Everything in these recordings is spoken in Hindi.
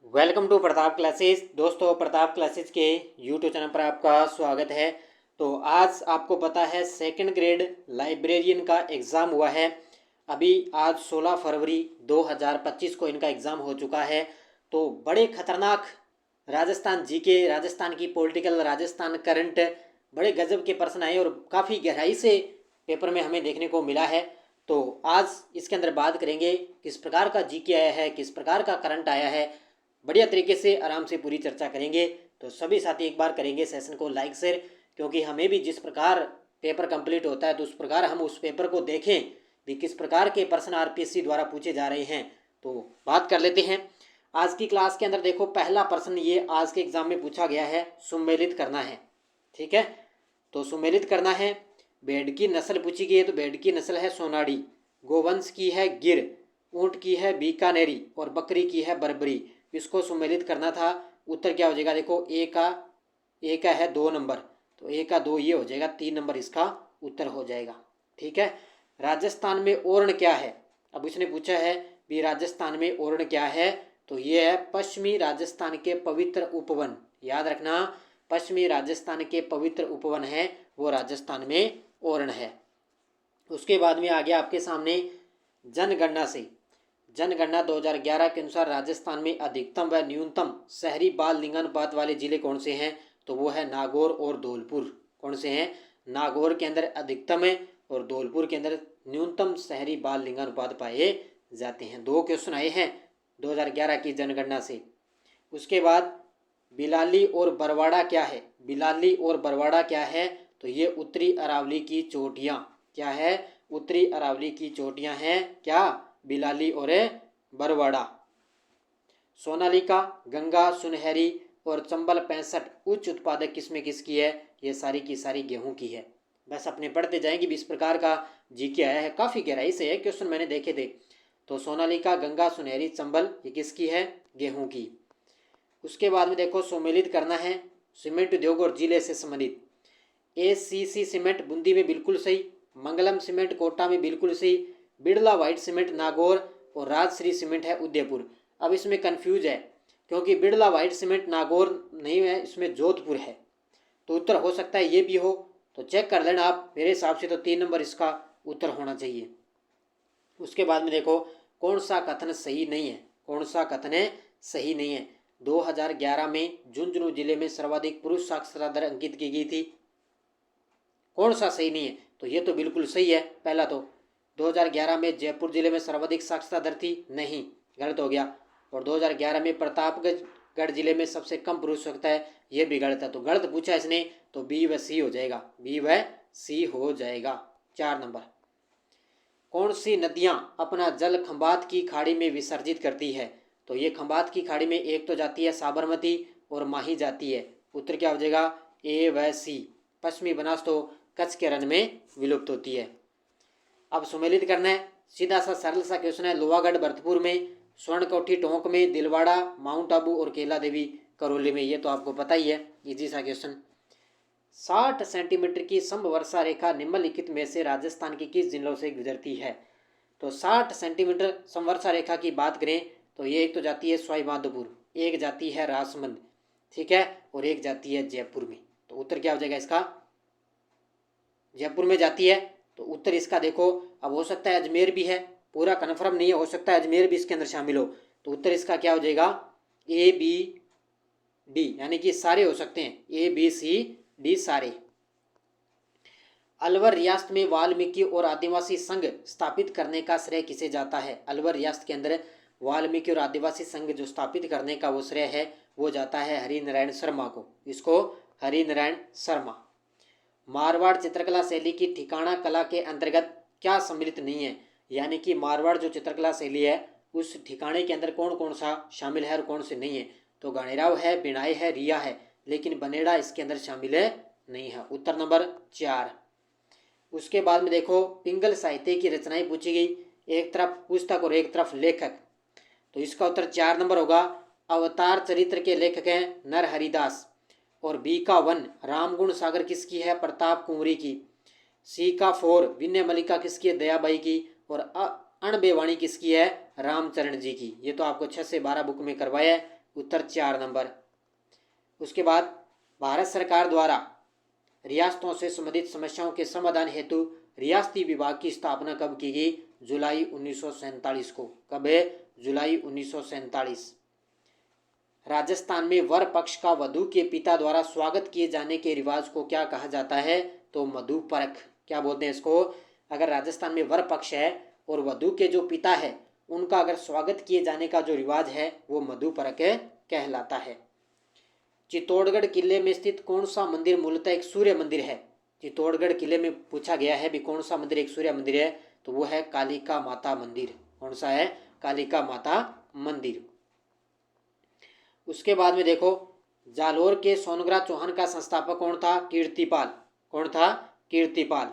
Welcome to Pratap classes. दोस्तों, प्रताप क्लासेस के यूट्यूब चैनल पर आपका स्वागत है। तो आज आपको पता है सेकंड ग्रेड लाइब्रेरियन का एग्ज़ाम हुआ है। अभी आज 16 फरवरी 2025 को इनका एग्ज़ाम हो चुका है। तो बड़े खतरनाक राजस्थान जीके, राजस्थान की पॉलिटिकल, राजस्थान करंट, बड़े गजब के प्रश्न आए और काफ़ी गहराई से पेपर में हमें देखने को मिला है। तो आज इसके अंदर बात करेंगे किस प्रकार का जीके आया है, किस प्रकार का करंट आया है। बढ़िया तरीके से आराम से पूरी चर्चा करेंगे। तो सभी साथी एक बार करेंगे सेशन को लाइक शेयर, क्योंकि हमें भी जिस प्रकार पेपर कंप्लीट होता है तो उस प्रकार हम उस पेपर को देखें भी किस प्रकार के प्रश्न आरपीएससी द्वारा पूछे जा रहे हैं। तो बात कर लेते हैं आज की क्लास के अंदर। देखो, पहला प्रश्न ये आज के एग्जाम में पूछा गया है, सुमेलित करना है। ठीक है, तो सुमेलित करना है। भेड़ की नस्ल पूछी गई है, तो भेड़ की नस्ल है सोनाड़ी, गोवंश की है गिर, ऊँट की है बीकानेरी और बकरी की है बर्बरी। इसको सुमेलित करना था। उत्तर क्या हो जाएगा? देखो, ए का है 2 नंबर, तो ए का 2 ये हो जाएगा, 3 नंबर इसका उत्तर हो जाएगा। ठीक है। राजस्थान में ओरण क्या है? अब इसने पूछा है भी राजस्थान में ओरण क्या है, तो ये है पश्चिमी राजस्थान के पवित्र उपवन। याद रखना, पश्चिमी राजस्थान के पवित्र उपवन है वो राजस्थान में ओरण है। उसके बाद में आ गया आपके सामने जनगणना से। जनगणना 2011 के अनुसार राजस्थान में अधिकतम व न्यूनतम शहरी बाल लिंगानुपात वाले जिले कौन से हैं? तो वो है नागौर और धौलपुर। कौन से हैं? नागौर के अंदर अधिकतम है और धौलपुर के अंदर न्यूनतम शहरी बाल लिंगानुपात पाए जाते हैं। 2 क्वेश्चन आए हैं 2011 की जनगणना से। उसके बाद बिलाली और बरवाड़ा क्या है? बिलाली और बरवाड़ा क्या है? तो ये उत्तरी अरावली की चोटियाँ। क्या है? उत्तरी अरावली की चोटियाँ हैं क्या? बिलाली और बरवाड़ा। सोनालिका, गंगा, सुनहरी और चंबल 65 उच्च उत्पादक किस्में किसकी है? ये सारी की सारी गेहूं की है। बस अपने पढ़ते जाएंगे भी। इस प्रकार का जीके आया है, काफ़ी गहराई से है, क्वेश्चन मैंने देखे थे। तो सोनालिका, गंगा, सुनहरी, चंबल ये किसकी है? गेहूं की। उसके बाद में देखो, सुमेलित करना है सीमेंट उद्योग और जिले से संबंधित। एसीसी सीमेंट बूंदी में बिल्कुल सही, मंगलम सीमेंट कोटा में बिल्कुल सही, बिड़ला वाइट सीमेंट नागौर और राजश्री सीमेंट है उदयपुर। अब इसमें कंफ्यूज है क्योंकि बिड़ला वाइट सीमेंट नागौर नहीं है, इसमें जोधपुर है। तो उत्तर हो सकता है ये भी हो, तो चेक कर लेना आप। मेरे हिसाब से तो 3 नंबर इसका उत्तर होना चाहिए। उसके बाद में देखो, कौन सा कथन सही नहीं है? कौन सा कथन सही नहीं है? 2011 में झुंझुनू जिले में सर्वाधिक पुरुष साक्षरता दर अंकित की गई थी। कौन सा सही नहीं है? तो ये तो बिल्कुल सही है। पहला तो 2011 में जयपुर जिले में सर्वाधिक साक्षरता दर थी, नहीं, गलत हो गया। और 2011 में प्रतापगढ़ जिले में सबसे कम पुरुष साक्षरता है, ये भी गलत है। तो गलत पूछा इसने, तो बी व सी हो जाएगा, बी व सी हो जाएगा। 4 नंबर। कौन सी नदियाँ अपना जल खंबात की खाड़ी में विसर्जित करती है? तो ये खंबात की खाड़ी में एक तो जाती है साबरमती और माही जाती है। उत्तर क्या हो जाएगा? ए व सी। पश्चिमी बनास तो कच्छ के रण में विलुप्त होती है। अब सुमेलित करना है, सीधा सा सरल सा क्वेश्चन है। लोहागढ़ भरतपुर में, स्वर्ण कोठी टोंक में, दिलवाड़ा, माउंट आबू और केला देवी करौली में। ये तो आपको पता ही है, इजी सा क्वेश्चन। 60 सेंटीमीटर की समवर्षा रेखा निम्नलिखित में से राजस्थान के किस जिलों से गुजरती है? तो 60 सेंटीमीटर समवर्षा रेखा की बात करें तो ये एक तो जाती है सवाईमाधोपुर, एक जाती है राजसमंद, ठीक है, और एक जाती है जयपुर में। तो उत्तर क्या हो जाएगा इसका? जयपुर में जाती है। तो उत्तर इसका देखो, अब हो सकता है अजमेर भी है, पूरा कन्फर्म नहीं है, हो सकता है अजमेर भी इसके अंदर शामिल हो। तो उत्तर इसका क्या हो जाएगा? ए बी डी, यानी कि सारे हो सकते हैं, ए बी सी डी सारे। अलवर रियासत में वाल्मीकि और आदिवासी संघ स्थापित करने का श्रेय किसे जाता है? अलवर रियासत के अंदर वाल्मीकि और आदिवासी संघ जो स्थापित करने का वो श्रेय है वो जाता है हरिनारायण शर्मा को। इसको हरिनारायण शर्मा। मारवाड़ चित्रकला शैली की ठिकाना कला के अंतर्गत क्या सम्मिलित नहीं है? यानी कि मारवाड़ जो चित्रकला शैली है उस ठिकाने के अंदर कौन कौन सा शामिल है और कौन से नहीं है? तो गाणेराव है, बिनाई है, रिया है, लेकिन बनेड़ा इसके अंदर शामिल है नहीं है। उत्तर नंबर 4। उसके बाद में देखो, पिंगल साहित्य की रचनाएं पूछी गई, एक तरफ पुस्तक और एक तरफ लेखक। तो इसका उत्तर 4 नंबर होगा। अवतार चरित्र के लेखक हैं नर हरिदास, और बी का 1 रामगुण सागर किसकी है? प्रताप कुंवरी की। सी का 4 विनय मल्लिका किसकी है? दयाबाई की। और अणबेवाणी किसकी है? रामचरण जी की। ये तो आपको 6 से 12 बुक में करवाया है, उत्तर 4 नंबर। उसके बाद भारत सरकार द्वारा रियासतों से संबंधित समस्याओं के समाधान हेतु रियासती विभाग की स्थापना कब की गई? जुलाई 1947 को। कब है? जुलाई 1947। राजस्थान में वर पक्ष का वधू के पिता द्वारा स्वागत किए जाने के रिवाज को क्या कहा जाता है? तो मधु परख। क्या बोलते हैं इसको? अगर राजस्थान में वर पक्ष है और वधू के जो पिता है उनका अगर स्वागत किए जाने का जो रिवाज है वो मधु परख कहलाता है। चित्तौड़गढ़ किले में स्थित कौन सा मंदिर मूलतः एक सूर्य मंदिर है? चित्तौड़गढ़ किले में पूछा गया है भी कौन सा मंदिर एक सूर्य मंदिर है, तो वो है कालिका माता मंदिर। कौन सा है? कालिका माता मंदिर। उसके बाद में देखो, जालोर के सोनग्राह चौहान का संस्थापक कौन था? कीर्तिपाल। कौन था? कीर्तिपाल।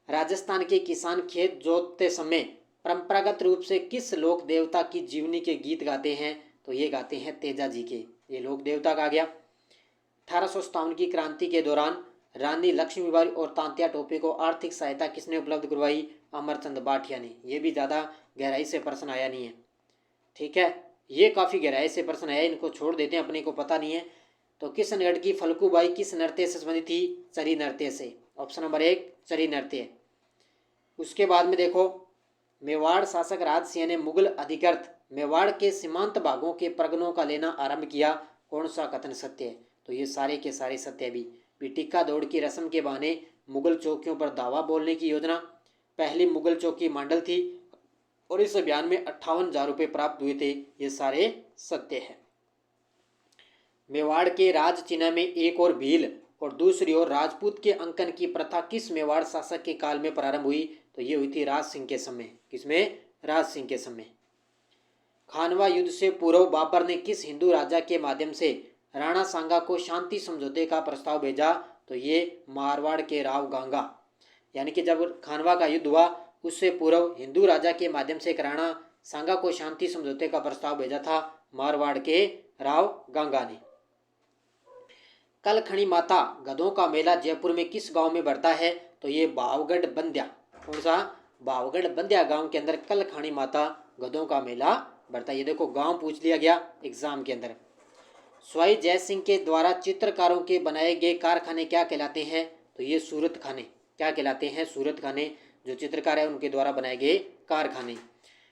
राजस्थान के किसान खेत जोतते समय परंपरागत रूप से किस लोक देवता की जीवनी के गीत गाते हैं? तो ये गाते हैं तेजा जी के। ये लोक देवता का गया। 1857 की क्रांति के दौरान रानी लक्ष्मीबाई और तांत्या टोपे को आर्थिक सहायता किसने उपलब्ध करवाई? अमरचंद भाटिया ने। ये भी ज़्यादा गहराई से प्रश्न आया नहीं है, ठीक है। ये काफ़ी गहराई से प्रश्न आया, इनको छोड़ देते हैं, अपने को पता नहीं है। तो किशनगढ़ की फल्गुबाई किस नृत्य से संबंधित थी? चरी नृत्य से। ऑप्शन नंबर 1 चरी नृत्य। उसके बाद में देखो, मेवाड़ शासक राज सिंह ने मुगल अधिकृत मेवाड़ के सीमांत भागों के प्रगनों का लेना आरंभ किया। कौन सा कथन सत्य है? तो ये सारे के सारे सत्य भी। टिक्का दौड़ की रस्म के बहाने मुगल चौकियों पर दावा बोलने की योजना, पहली मुगल चौकी मांडल थी और इस अभियान में 58,000 रुपये प्राप्त हुए थे। ये सारे सत्य है। मेवाड़ के राज चिन्ह में एक और भील और दूसरी ओर राजपूत के अंकन की प्रथा किस मेवाड़ शासक के काल में प्रारंभ हुई? तो ये हुई थी राज सिंह के समय। किसमें? राज सिंह के समय। खानवा युद्ध से पूर्व बाबर ने किस हिंदू राजा के माध्यम से राणा सांगा को शांति समझौते का प्रस्ताव भेजा? तो ये मारवाड़ के राव गांगा। यानी कि जब खानवा का युद्ध हुआ उससे पूर्व हिंदू राजा के माध्यम से राणा सांगा को शांति समझौते का प्रस्ताव भेजा था मारवाड़ के राव गांगा ने। कलखणी माता गधों का मेला जयपुर में किस गांव में बढ़ता है? तो ये भावगढ़ बंद्या। कौन सा? भावगढ़ बंद्या गांव के अंदर कलखणी माता गधों का मेला बढ़ता है। ये देखो गांव पूछ लिया गया एग्जाम के अंदर। स्वाई जय सिंह के द्वारा चित्रकारों के बनाए गए कारखाने क्या कहलाते हैं? तो ये सूरत खाने। क्या कहलाते हैं? सूरत खाने। जो चित्रकार है उनके द्वारा बनाए गए कारखाने।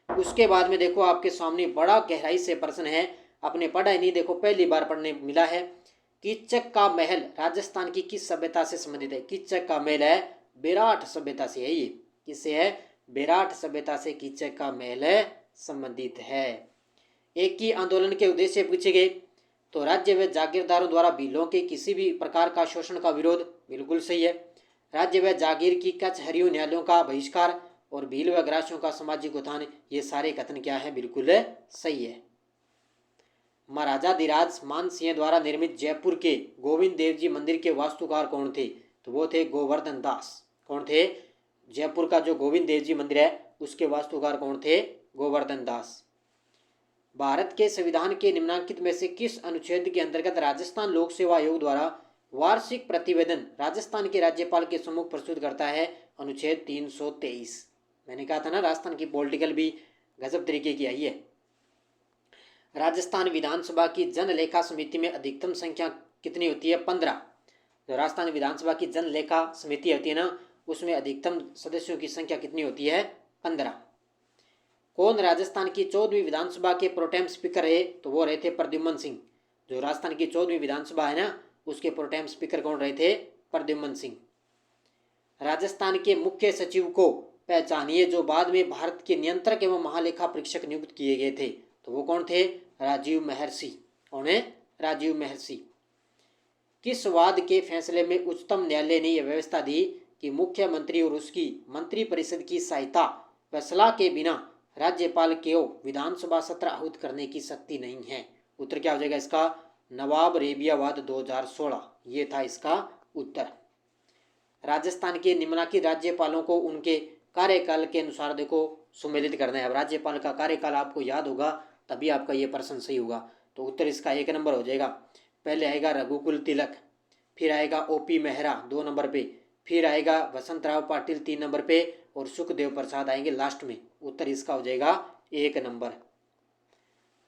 उसके बाद में देखो आपके सामने बड़ा गहराई से प्रश्न है, आपने पढ़ा ही नहीं, देखो पहली बार पढ़ने मिला है। कीचक का महल राजस्थान की किस सभ्यता से संबंधित है? कीचक का महल है बेराठ सभ्यता से है। ये किससे है? बेराठ सभ्यता से कीचक का महल संबंधित है। एक ही आंदोलन के उद्देश्य पूछे गए तो राज्य व जागीरदारों द्वारा भीलों के किसी भी प्रकार का शोषण का विरोध। बिल्कुल सही है। राज्य व जागीर की कचहरियों न्यायालयों का बहिष्कार और भील व ग्रासियों का सामाजिक उत्थान। ये सारे कथन क्या है? बिल्कुल सही है। महाराजा धीराज मान सिंह द्वारा निर्मित जयपुर के गोविंद देव जी मंदिर के वास्तुकार कौन थे? तो वो थे गोवर्धन दास। कौन थे? जयपुर का जो गोविंद देव जी मंदिर है उसके वास्तुकार कौन थे? गोवर्धन दास। भारत के संविधान के निम्नलिखित में से किस अनुच्छेद के अंतर्गत राजस्थान लोक सेवा आयोग द्वारा वार्षिक प्रतिवेदन राजस्थान के राज्यपाल के सम्मुख प्रस्तुत करता है? अनुच्छेद 323। मैंने कहा था ना राजस्थान की पॉलिटिकल भी गजब तरीके की आई है। राजस्थान विधानसभा की जन लेखा समिति में अधिकतम संख्या कितनी होती है? 15। जो राजस्थान विधानसभा की जन लेखा समिति होती है ना उसमें अधिकतम सदस्यों की संख्या कितनी होती है? 15। कौन राजस्थान की 14वीं विधानसभा के प्रोटेम स्पीकर रहे? तो वो रहे थे प्रद्युम्न सिंह। जो राजस्थान की 14वीं विधानसभा है ना उसके प्रोटेम स्पीकर कौन रहे थे? प्रद्युम्न सिंह। राजस्थान के मुख्य सचिव को पहचानिए जो बाद में भारत के नियंत्रक एवं महालेखा परीक्षक नियुक्त किए गए थे। तो वो कौन थे? राजीव महर्षि। कौन है? राजीव महर्षि। किस वाद के फैसले में उच्चतम न्यायालय ने यह व्यवस्था दी कि मुख्यमंत्री और उसकी मंत्रिपरिषद की सहायता व सलाह के बिना राज्यपाल को विधानसभा सत्र आहूत करने की शक्ति नहीं है? उत्तर क्या हो जाएगा इसका? नवाब रेबियावाद 2016। ये था इसका उत्तर। राजस्थान के निम्नलिखित राज्यपालों को उनके कार्यकाल के अनुसार देखो सुमेलित करना है। अब राज्यपाल का कार्यकाल आपको याद होगा तभी आपका ये प्रश्न सही होगा। तो उत्तर इसका 1 नंबर हो जाएगा। पहले आएगा रघुकुल तिलक, फिर आएगा ओपी मेहरा 2 नंबर पे, फिर आएगा वसंतराव पाटिल 3 नंबर पे और सुखदेव प्रसाद आएंगे लास्ट में। उत्तर इसका हो जाएगा 1 नंबर।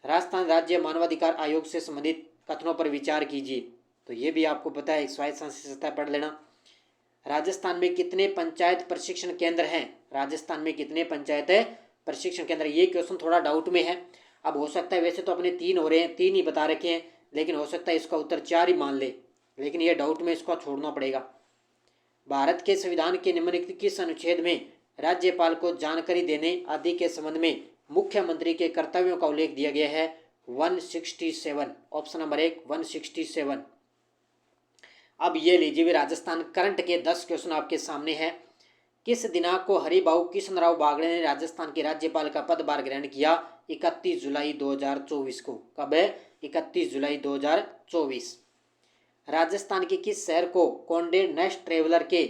राजस्थान राज्य मानवाधिकार आयोग से संबंधित कथनों पर विचार कीजिए। तो ये भी आपको पता है, एक स्वायत्त शासी संस्था पढ़ लेना। राजस्थान में कितने पंचायत प्रशिक्षण केंद्र हैं? राजस्थान में कितने पंचायत प्रशिक्षण केंद्र? ये क्वेश्चन थोड़ा डाउट में है। अब हो सकता है, वैसे तो अपने 3 हो रहे हैं, 3 ही बता रखे हैं, लेकिन हो सकता है इसका उत्तर 4 ही मान ले, लेकिन ये डाउट में इसको छोड़ना पड़ेगा। भारत के संविधान के निम्नलिखित किस अनुच्छेद में राज्यपाल को जानकारी देने आदि के संबंध में मुख्यमंत्री के कर्तव्यों का उल्लेख दिया गया है? 167, ऑप्शन नंबर 1 167। अब ये लीजिए भी राजस्थान करंट के 10 क्वेश्चन आपके सामने हैं। किस दिनांक को हरिभाऊ किशनराव बागड़े ने राजस्थान के राज्यपाल का पदभार ग्रहण किया? 31 जुलाई 2024 को। कब है? 31 जुलाई 2024। राजस्थान के किस शहर को कॉन्डे नेस्ट ट्रेवलर के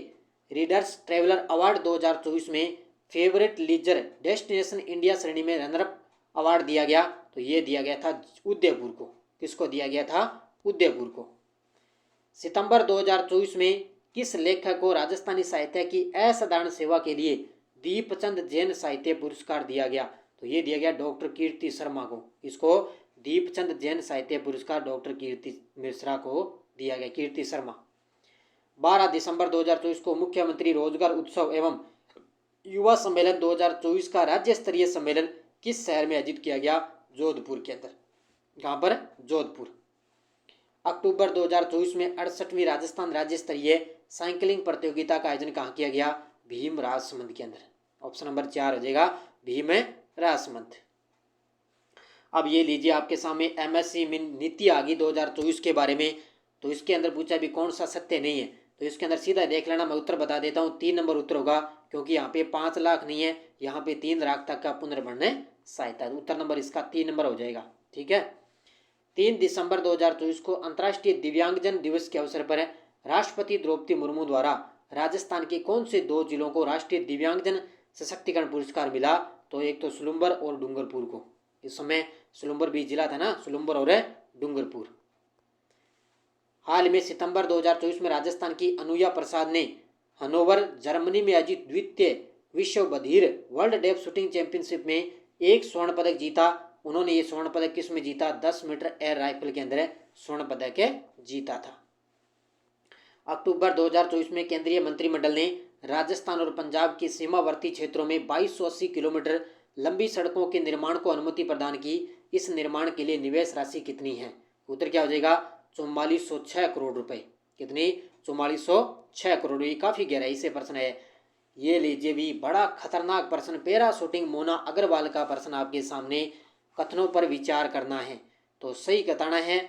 रीडर्स ट्रेवलर अवार्ड 2024 में फेवरेट लीजर डेस्टिनेशन इंडिया श्रेणी में रनर अप अवार्ड दिया गया? तो ये दिया गया था उदयपुर को। किसको दिया गया था? उदयपुर को। सितंबर 2024 में किस लेखक को राजस्थानी साहित्य की असाधारण सेवा के लिए दीपचंद जैन साहित्य पुरस्कार दिया गया? तो ये दिया गया डॉक्टर कीर्ति शर्मा को। इसको दीपचंद जैन साहित्य पुरस्कार डॉक्टर कीर्ति मिश्रा को दिया गया, कीर्ति शर्मा। 12 दिसंबर 2024 को मुख्यमंत्री रोजगार उत्सव एवं युवा सम्मेलन 2024 का राज्य स्तरीय सम्मेलन किस शहर में आयोजित किया गया? जोधपुर के अंदर। कहाँ पर? जोधपुर। अक्टूबर 2024 में 68वीं राजस्थान राज्य स्तरीय साइकिलिंग प्रतियोगिता का आयोजन कहाँ किया गया? भीम राजसमंद के अंदर। ऑप्शन नंबर 4 हो जाएगा भीम राजसमंद। अब ये लीजिए आपके सामने MSc में नीति आ गई 2024 के बारे में। तो इसके अंदर पूछा भी कौन सा सत्य नहीं है, तो इसके अंदर सीधा देख लेना, मैं उत्तर बता देता हूँ। 3 नंबर उत्तर होगा, क्योंकि यहाँ पे 5 लाख नहीं है, यहाँ पे 3 लाख तक का पुनर्भरण सहायता। उत्तर नंबर इसका 3 नंबर हो जाएगा। ठीक है। 3 दिसंबर 2024 को अंतर्राष्ट्रीय दिव्यांगजन दिवस के अवसर पर राष्ट्रपति द्रौपदी मुर्मू द्वारा राजस्थान के कौन से 2 जिलों को राष्ट्रीय दिव्यांगजन सशक्तिकरण पुरस्कार मिला? तो एक तो सुलुम्बर और डूंगरपुर को। इस समय सुलुम्बर भी जिला था ना, सुलुम्बर और डूंगरपुर। हाल में सितंबर 2024 में राजस्थान की अनुया प्रसाद ने हनोवर जर्मनी में आयोजित द्वितीय विश्व बधिर वर्ल्ड डेप्थ शूटिंग चैंपियनशिप में एक स्वर्ण पदक जीता। उन्होंने ये स्वर्ण पदक किस में जीता? 10 मीटर एयर राइफल के अंदर स्वर्ण पदक जीता था। अक्टूबर 2024 में केंद्रीय मंत्रिमंडल ने राजस्थान और पंजाब के सीमावर्ती क्षेत्रों में 2280 किलोमीटर लंबी सड़कों के निर्माण को अनुमति प्रदान की। इस निर्माण के लिए निवेश राशि कितनी है? उत्तर क्या हो जाएगा? 4406 करोड़ रुपए। कितनी? 4406 करोड़। ये काफ़ी गहराई से प्रश्न है। ये लीजिए भी बड़ा खतरनाक प्रश्न, पैरा शूटिंग मोना अग्रवाल का प्रश्न आपके सामने। कथनों पर विचार करना है तो सही बताना है।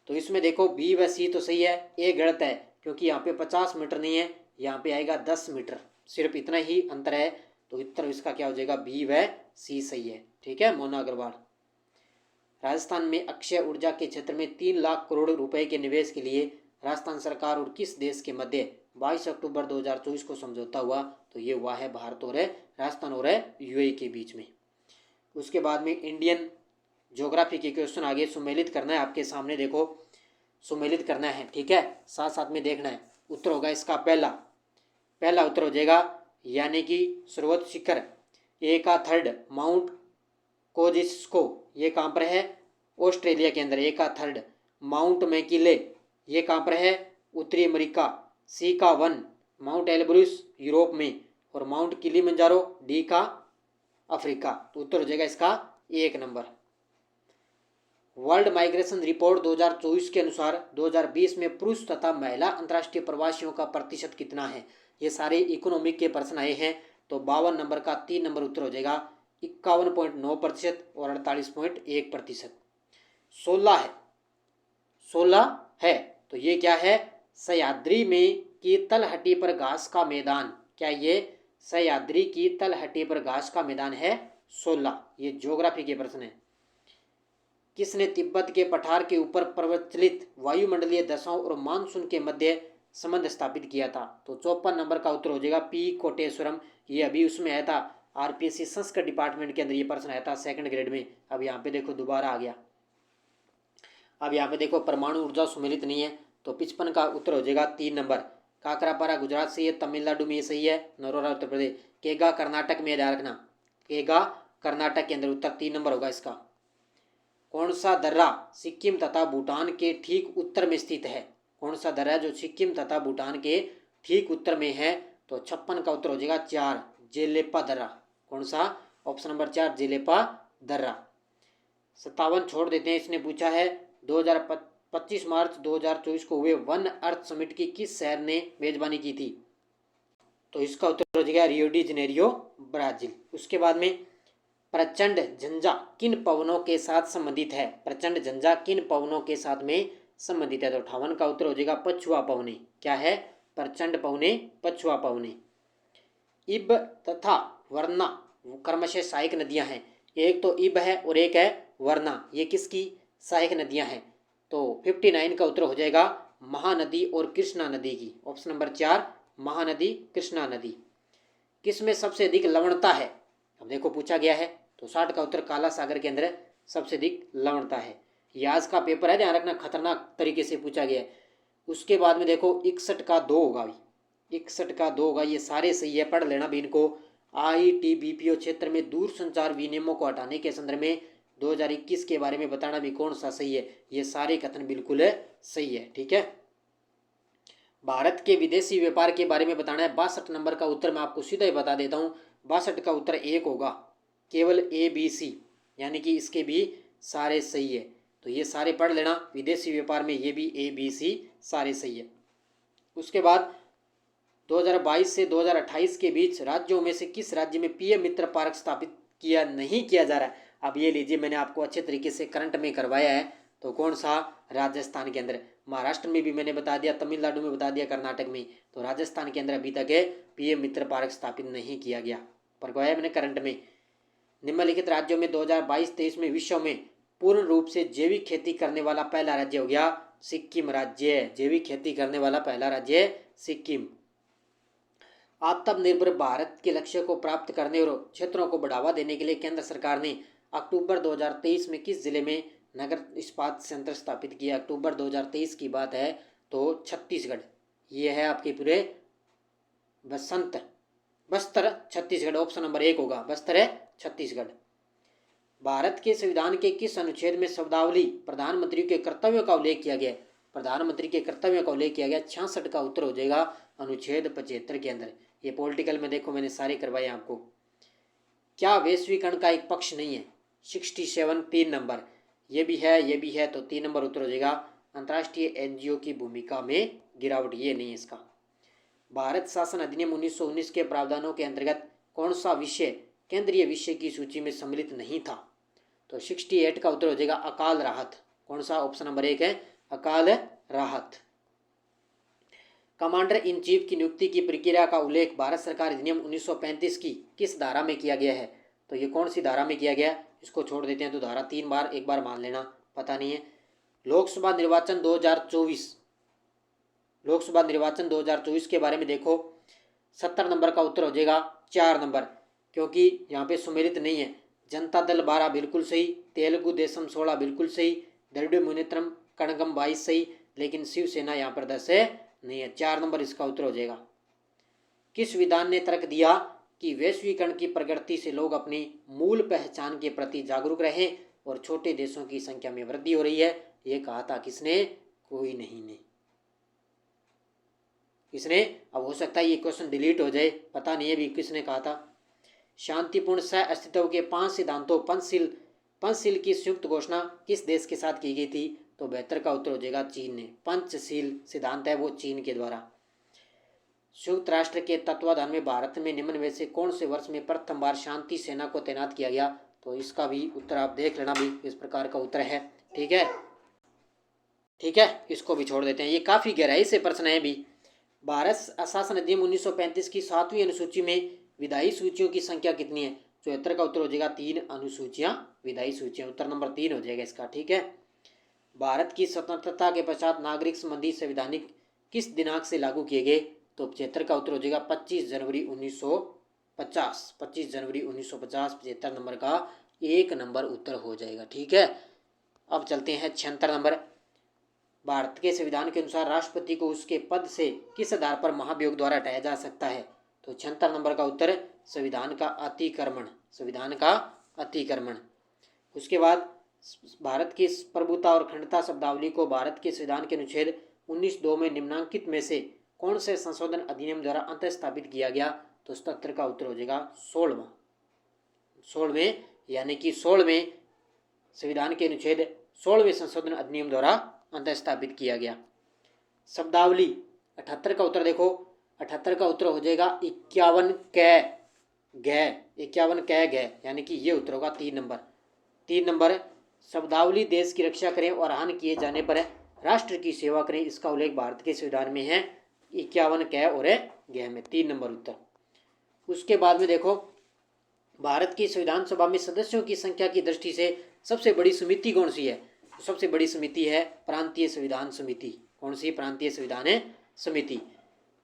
तो इसमें देखो B व C तो सही है, A गलत है, क्योंकि यहाँ पे 50 मीटर नहीं है, यहाँ पे आएगा 10 मीटर, सिर्फ इतना ही अंतर है। तो उत्तर इसका क्या हो जाएगा? B व C सही है। ठीक है, मोना अग्रवाल। राजस्थान में अक्षय ऊर्जा के क्षेत्र में 3 लाख करोड़ रुपए के निवेश के लिए राजस्थान सरकार और किस देश के मध्य 22 अक्टूबर 2024 को समझौता हुआ? तो ये हुआ है भारत और राजस्थान और UAE के बीच में। उसके बाद में इंडियन ज्योग्राफी के क्वेश्चन आगे सुमेलित करना है आपके सामने। देखो सुमेलित करना है, ठीक है, साथ साथ में देखना है। उत्तर होगा इसका पहला उत्तर हो जाएगा, यानी कि सर्वोच्च शिखर A3 माउंट कोजिस्को, ये कहाँ पर है? ऑस्ट्रेलिया के अंदर। A3 माउंट मैकिले, ये कहाँ पर है? उत्तरी America. C1 mount Elbrus Europe में, और माउंट किलिमंजारो D अफ्रीका। तो उत्तर हो जाएगा इसका 1 नंबर। वर्ल्ड माइग्रेशन रिपोर्ट 2024 के अनुसार 2020 में पुरुष तथा महिला अंतर्राष्ट्रीय प्रवासियों का प्रतिशत कितना है? ये सारे इकोनॉमिक के प्रश्न आए हैं। तो 52 नंबर का 3 नंबर उत्तर हो जाएगा 51.9% और 48.1%। 16 है। तो ये क्या है? सह्याद्री में की तलहटी पर घास का मैदान। क्या ये सह्याद्री की तलहटी पर घास का मैदान है? 16। ये ज्योग्राफी के प्रश्न है। किसने तिब्बत के पठार के ऊपर प्रचलित वायुमंडलीय दशाओं और मानसून के मध्य संबंध स्थापित किया था? तो 54 नंबर का उत्तर हो जाएगा P कोटेश्वरम। ये अभी उसमें आया था, RPSC संस्कृत डिपार्टमेंट के अंदर ये प्रश्न आया था 2nd ग्रेड में। अब यहाँ पे देखो दोबारा आ गया। अब यहाँ पे देखो परमाणु ऊर्जा सुमेलित नहीं है, तो 55 का उत्तर हो जाएगा 3 नंबर। काकरापारा गुजरात से, ये तमिलनाडु में ये सही है, नरोरा उत्तर प्रदेश, केगा कर्नाटक में याद रखना, केगा कर्नाटक के अंदर। उत्तर 3 नंबर होगा इसका। कौन सा दर्रा सिक्किम तथा भूटान के ठीक उत्तर में स्थित है? कौन सा दर्रा जो सिक्किम तथा भूटान के ठीक उत्तर में है? तो 56 का उत्तर हो जाएगा 4, जेलेपा दर्रा। कौन सा? ऑप्शन नंबर 4, जेलेपा दर्रा। 57 छोड़ देते हैं। इसने पूछा है 25 मार्च 2024 को हुए वन अर्थ समिट की किस शहर ने मेजबानी की थी? तो इसका उत्तर हो जाएगा रियो डी जनेरियो, ब्राजील। उसके बाद में प्रचंड झंझा किन पवनों के साथ संबंधित है? प्रचंड झंझा किन पवनों के साथ में संबंधित है? तो 58 का उत्तर हो जाएगा पछुआ पवने। क्या है? प्रचंड पवने, पछुआ पवने। इब तथा वरना क्रमशः सहायक नदियां हैं। एक तो इब है और एक है वरना। ये किसकी सहायक नदियां हैं? तो 59 का उत्तर हो जाएगा महानदी और कृष्णा नदी की। ऑप्शन नंबर 4, महानदी, कृष्णा नदी। किस में सबसे अधिक लवणता है? अब देखो पूछा गया है, तो 60 का उत्तर काला सागर के अंदर सबसे अधिक लवणता है। ये आज का पेपर है, ध्यान रखना, खतरनाक तरीके से पूछा गया है। उसके बाद में देखो 61 का 2 होगा भी, 61 का 2 होगा। ये सारे सही है, पढ़ लेना भी इनको। ITBPO क्षेत्र में दूर संचार विनियमों को हटाने के संदर्भ में 2021 के बारे में बताना भी कौन सा सही है? ये सारे कथन बिल्कुल सही है। ठीक है। भारत के विदेशी व्यापार के बारे में बताना है। 62 नंबर का उत्तर मैं आपको सीधा ही बता देता हूँ। 62 का उत्तर 1 होगा, केवल ABC, यानी कि इसके भी सारे सही है। तो ये सारे पढ़ लेना। विदेशी व्यापार में ये भी ABC सारे सही है। उसके बाद 2022 से 2028 के बीच राज्यों में से किस राज्य में PM मित्र पार्क स्थापित नहीं किया जा रहा है? अब ये लीजिए, मैंने आपको अच्छे तरीके से करंट में करवाया है। तो कौन सा? राजस्थान के अंदर। महाराष्ट्र में भी मैंने बता दिया, तमिलनाडु में बता दिया, कर्नाटक में। तो राजस्थान के अंदर अभी तक PM मित्र पार्क स्थापित नहीं किया गया, पर गया मैंने करंट में। निम्नलिखित राज्यों में 2022-23 में विश्व में पूर्ण रूप से जैविक खेती करने वाला पहला राज्य हो गया सिक्किम राज्य। जैविक खेती करने वाला पहला राज्य सिक्किम। आत्मनिर्भर भारत के लक्ष्य को प्राप्त करने और क्षेत्रों को बढ़ावा देने के लिए केंद्र सरकार ने अक्टूबर 2023 में किस जिले में नगर इस्पात संयंत्र स्थापित किया? अक्टूबर 2023 की बात है, तो छत्तीसगढ़। ये है आपके पूरे बस्तर, छत्तीसगढ़। ऑप्शन नंबर 1 होगा, बस्तर है छत्तीसगढ़। भारत के संविधान के किस अनुच्छेद में शब्दावली प्रधानमंत्री के कर्तव्यों का उल्लेख किया गया? प्रधानमंत्री के कर्तव्यों का उल्लेख किया गया। 66 का उत्तर हो जाएगा अनुच्छेद 75 के अंदर। ये पॉलिटिकल में देखो मैंने सारे करवाए आपको। क्या वैश्वीकरण का एक पक्ष नहीं है? 67, 3 नंबर। ये भी है, ये भी है, तो 3 नंबर उत्तर हो जाएगा अंतर्राष्ट्रीय NGO की भूमिका में गिरावट। ये नहीं है इसका। भारत शासन अधिनियम 1919 के प्रावधानों के अंतर्गत कौन सा विषय केंद्रीय विषय की सूची में सम्मिलित नहीं था? तो 68 का उत्तर हो जाएगा अकाल राहत। कौन सा? ऑप्शन नंबर 1 है अकाल राहत। कमांडर इन चीफ की नियुक्ति की प्रक्रिया का उल्लेख भारत सरकार अधिनियम 1935 की किस धारा में किया गया है? तो ये कौन सी धारा में किया गया? इसको छोड़ देते हैं, तो धारा 3 बार एक बार मान लेना, पता नहीं है। लोकसभा निर्वाचन 2024, लोकसभा निर्वाचन 2024 के बारे में देखो। 70 नंबर का उत्तर हो जाएगा 4 नंबर, क्योंकि यहाँ पे सुमेलित नहीं है। जनता दल 12 बिल्कुल सही, तेलुगु देशम 16 बिल्कुल सही, द्रविड़ मुनेत्रम कड़गम 22 सही, लेकिन शिवसेना यहाँ पर 10 नहीं है। 4 नंबर इसका उत्तर हो जाएगा। किस विद्वान ने तर्क दिया कि वैश्वीकरण की प्रगति से लोग अपनी मूल पहचान के प्रति जागरूक रहें और छोटे देशों की संख्या में वृद्धि हो रही है? ये कहा था किसने? कोई नहीं ने। किसने? अब हो सकता है ये क्वेश्चन डिलीट हो जाए, पता नहीं है भी किसने कहा था। शांतिपूर्ण सह अस्तित्व के 5 सिद्धांतों पंचशील की संयुक्त घोषणा किस देश के साथ की गई थी? तो 72 का उत्तर हो जाएगा चीन ने। पंचशील सिद्धांत है वो चीन के द्वारा। संयुक्त राष्ट्र के तत्वाधान में भारत में निम्न में से कौन से वर्ष में प्रथम बार शांति सेना को तैनात किया गया? तो इसका भी उत्तर आप देख लेना भी, इस प्रकार का उत्तर है। ठीक है, ठीक है, इसको भी छोड़ देते हैं, ये काफ़ी गहराई से प्रश्न है भी। भारत शासन अधिनियम 1935 की 7वीं अनुसूची में विधायी सूचियों की संख्या कितनी है? 74 का उत्तर हो जाएगा 3 अनुसूचियां, विधायी सूचियां। उत्तर नंबर 3 हो जाएगा इसका। ठीक है। भारत की स्वतंत्रता के पश्चात नागरिक संबंधी संवैधानिक किस दिनांक से लागू किए गए? तो 75 का उत्तर हो जाएगा 25 जनवरी 1950। 25 जनवरी 1950 75 नंबर का 1 नंबर उत्तर हो जाएगा। ठीक है। अब चलते हैं 76 नंबर। भारत के संविधान के अनुसार राष्ट्रपति को उसके पद से किस आधार पर महाभियोग द्वारा हटाया जा सकता है? तो 76 नंबर का उत्तर संविधान का अतिक्रमण, संविधान का अतिक्रमण। उसके बाद भारत की प्रभुता और अखंडता शब्दावली को भारत के संविधान के अनुच्छेद 19(2) में निम्नांकित में से कौन से संशोधन अधिनियम द्वारा अंतः स्थापित किया गया? तो 77 का उत्तर हो जाएगा 16वें यानी कि 16वें संविधान के अनुच्छेद 16वें संशोधन अधिनियम द्वारा अंतः स्थापित किया गया। शब्दावली 78 का उत्तर देखो, 78 का उत्तर हो जाएगा 51 कै यानी कि ये उत्तर होगा 3 नंबर। शब्दावली देश की रक्षा करें और हान किए जाने पर राष्ट्र की सेवा करें, इसका उल्लेख भारत के संविधान में है 51 कै और गै में, 3 नंबर उत्तर। उसके बाद में देखो, भारत की संविधान सभा में सदस्यों की संख्या की दृष्टि से सबसे बड़ी समिति कौन सी है? तो सबसे बड़ी समिति है प्रांतीय संविधान समिति। कौन सी? प्रांतीय संविधान समिति।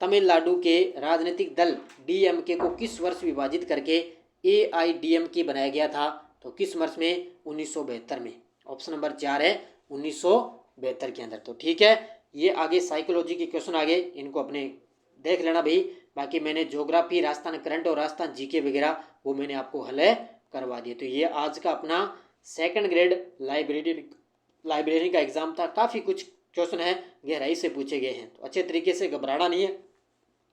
तमिलनाडु के राजनीतिक दल डीएमके को किस वर्ष विभाजित करके एआईडीएमके बनाया गया था? तो किस वर्ष में? 1972 में। ऑप्शन नंबर 4 है 1972 के अंदर। तो ठीक है, ये आगे साइकोलॉजी के क्वेश्चन आगे इनको अपने देख लेना भाई। बाकी मैंने ज्योग्राफी, राजस्थान करंट और राजस्थान जीके वगैरह वो मैंने आपको हल करवा दिए। तो ये आज का अपना सेकंड ग्रेड लाइब्रेरी का एग्जाम था। काफ़ी कुछ क्वेश्चन है गहराई से पूछे गए हैं, तो अच्छे तरीके से घबराना नहीं है,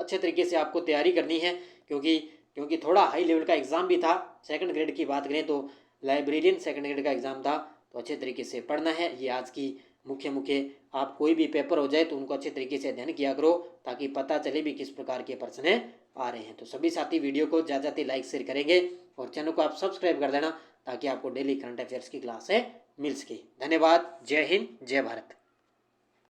अच्छे तरीके से आपको तैयारी करनी है, क्योंकि थोड़ा हाई लेवल का एग्ज़ाम भी था। सेकंड ग्रेड की बात करें तो लाइब्रेरियन सेकंड ग्रेड का एग्ज़ाम था, तो अच्छे तरीके से पढ़ना है। ये आज की मुख्य आप कोई भी पेपर हो जाए तो उनको अच्छे तरीके से अध्ययन किया करो, ताकि पता चले भी किस प्रकार के प्रश्न आ रहे हैं। तो सभी साथी वीडियो को ज़्यादा से लाइक शेयर करेंगे और चैनल को आप सब्सक्राइब कर देना, ताकि आपको डेली करंट अफेयर्स की क्लास मिल सके। धन्यवाद। जय हिंद, जय भारत।